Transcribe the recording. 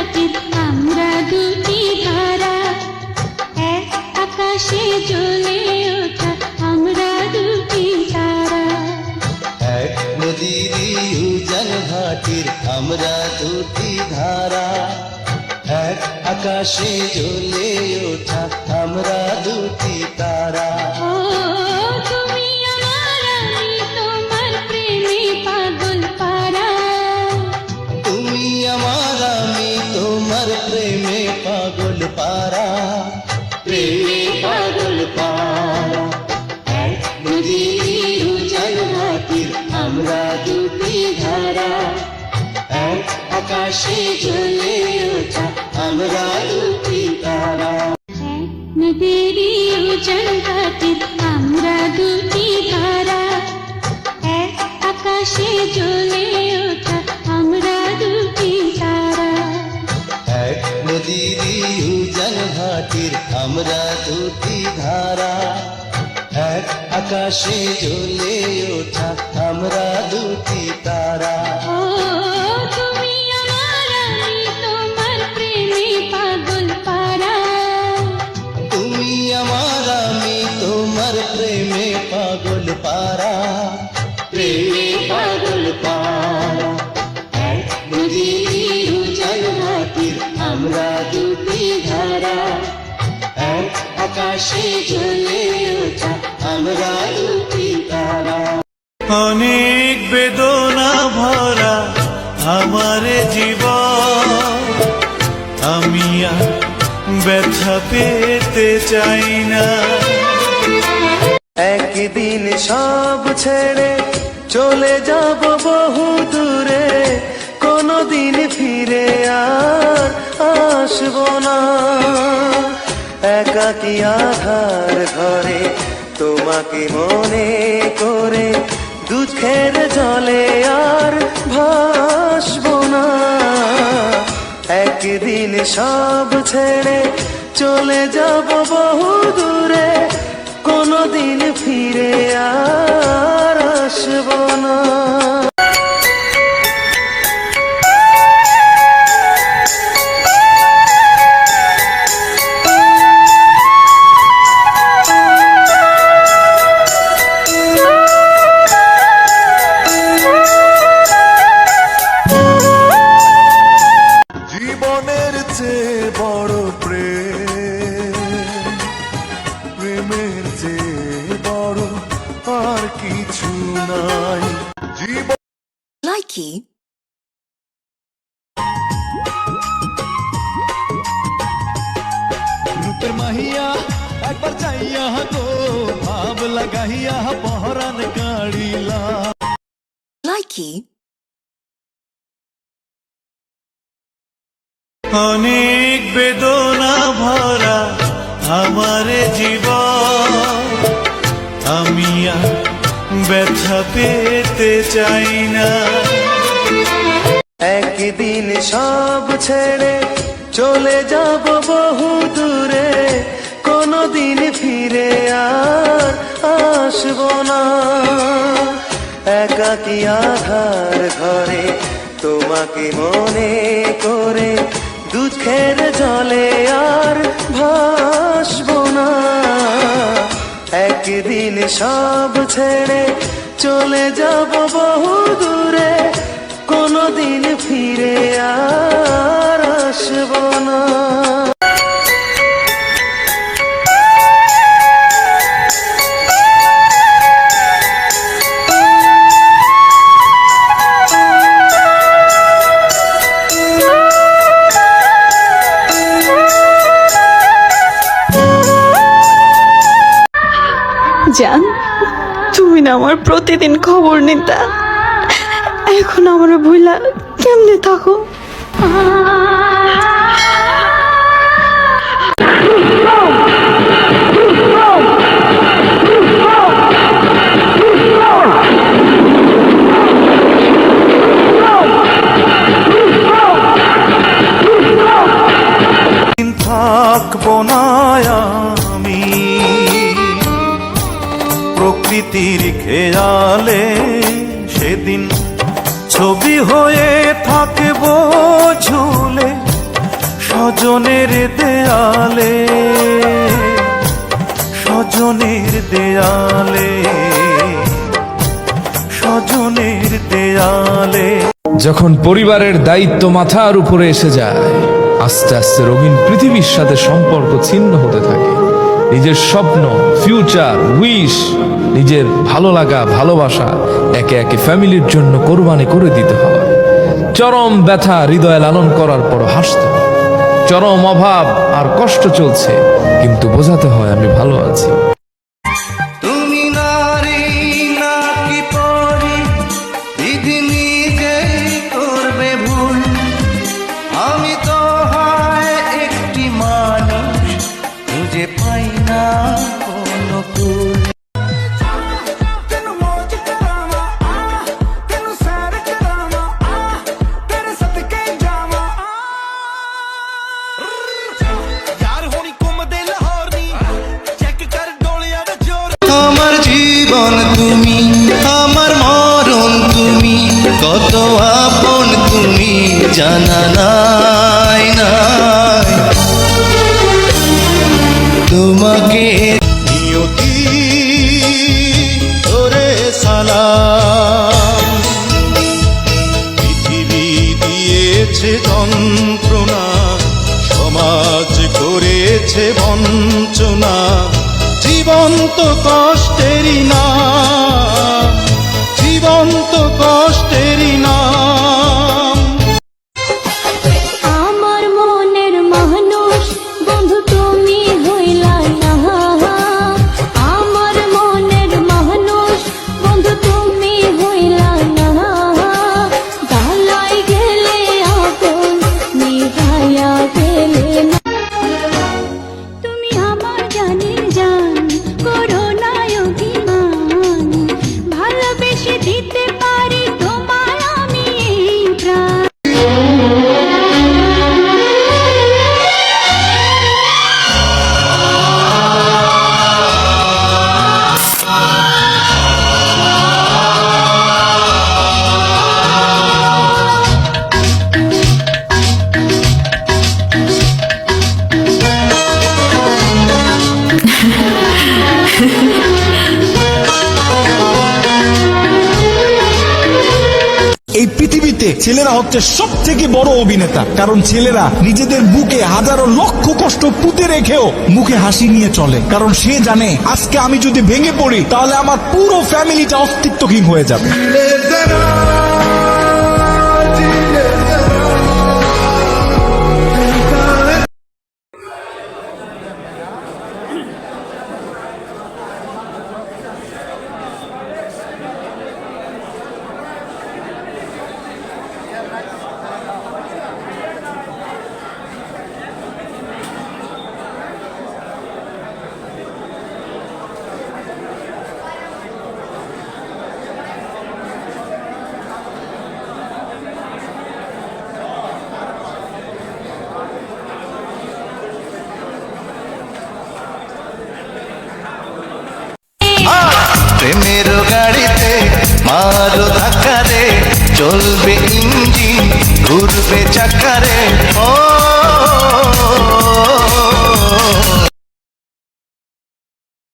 ঘাটের আমরা দুটি ধারা, এক আকাশে জ্বলে ওঠা আমরা দুটি তারা। এক নদীর উজান ঘাটের আমরা দুটি ধারা, এক আকাশে জ্বলে ওঠা আমরা দুটি তারা। ও তুমি আমার আমি তোমার প্রেমে পাগল পারা, তুমি আমার আমি তোমার প্রেমে পাগল পারা, প্রেমে পাগল পারা। এক নদীর উজান ঘাটের আমরা দুটি ধারা, এক আকাশে জ্বলে ওঠা আমরা দুটি তারা। এক নদীর উজান ঘাটের আমরা দুটি ধারা, এক আকাশে জ্বলে ওঠা আমরা দুটি তারা। এক নদীর উজান ঘাটের আমরা দুটি ধারা, এক আকাশে জ্বলে ওঠা আমরা দুটি তারা। ও তুমি আমার আমি তোমার প্রেমে পাগল পারা, তুমি আমার আমি তোমার প্রেমে পাগল পারা, প্রেমে পাগল পারা। এক নদীর উজান ঘাটের আমরা দুটি ধারা, এক আকাশে জ্বলে ওঠা আমরা দুটি তারা। অনেক বেদনা ভরা আমার জীবন, আমি আর ব্যথা পেতে চাই না। একদিন সব ছেড়ে চলে যাব বহু দূরে, কোনদিন ফিরে আর আসবো না। একাকী আধার ঘরে তোমাকে মনে করে দুঃখের জলে আর ভাসবো না। একদিন সব ছেড়ে চলে যাব বহু দূরে, কোনদিন ফিরে আর আসবো না। জীবনের চেয়ে বড় প্রেমের চেয়ে বড় আর কিছু নাই। জীবন Likey. রূপের মাহিয়া একবার যাইয়া গো, ভাব লাগাইয়া পহরান কাড়িলা। Likey. অনেক বেদনা ভরা আমার জীবন, আমি আর ব্যথা পেতে চাই না। একদিন সব ছেড়ে চলে যাব বহু দূরে, কোনদিন ফিরে আর আসবো না। একাকী আধার ঘরে তোমাকে মনে করে দুঃখের জলে আর ভাসবো না। একদিন সব ছেড়ে চলে যাব বহু দূরে, কোনদিন ফিরে আর আসবো না। জান, তুমি না আমার প্রতিদিন খবর নিতা, এখন আমার ভুলা কেমনে থাকো? থাকবো না আমি প্রকৃতির খেয়ালে, সেদিন ছবি হয়ে থাকবো ঝুলে স্বজনের দেয়ালে, স্বজনের দেয়ালে, স্বজনের দেয়ালে। যখন পরিবারের দায়িত্ব মাথার উপরে এসে যায়, আস্তে আস্তে রঙিন পৃথিবীর সাথে সম্পর্ক ছিন্ন হতে থাকে। নিজের স্বপ্ন, ফিউচার, উইশ, নিজের ভালো লাগা, ভালোবাসা একে একে ফ্যামিলির জন্য কোরবানি করে দিতে হয়। চরম ব্যথা হৃদয়ে লালন করার পর হাসতে হয়। চরম অভাব আর কষ্ট চলছে, কিন্তু বোঝাতে হয় আমি ভালো আছি। তুমি নারী নাকি পরি, বিধি নিজেই করবে ভুল। আমি তো হয় একটি মানুষ, খুঁজে পাই না কোনো কুল। আমার জীবন তুমি, আমার মরণ তুমি, কত আপন তুমি জানা নাই নাই। তোমাকে নিয়তি তোরে সালাম, পৃথিবী দিয়েছে যন্ত্রণা, সমাজ করেছে বঞ্চনা, জীবন্ত কষ্টেরই নাম, জীবন্ত কষ্টেরই নাম। আমার মনের মানুষ বন্ধু তুমি হইলা না, আমার মনের মানুষ বন্ধু তুমি হইলা না। জ্বালাই গেলে আগুন নিভাইয়া গেলে না। তুমি আমার জানের জান, করো না অভিমান, ভালোবেসে দিতে পারি তোমার আমি এই প্রাণ। এই পৃথিবীতে ছেলেরা হচ্ছে সব থেকে বড় অভিনেতা, কারণ ছেলেরা নিজেদের বুকে হাজারো লক্ষ কষ্ট পুঁতে রেখেও মুখে হাসি নিয়ে চলে, কারণ সে জানে আজকে আমি যদি ভেঙে পড়ি তাহলে আমার পুরো ফ্যামিলিটা অস্তিত্বহীন হয়ে যাবে। প্রেমের গাড়িতে মারো ধাক্কা রে, চলবে ইঞ্জিন, ঘুরবে চাকা রে। ও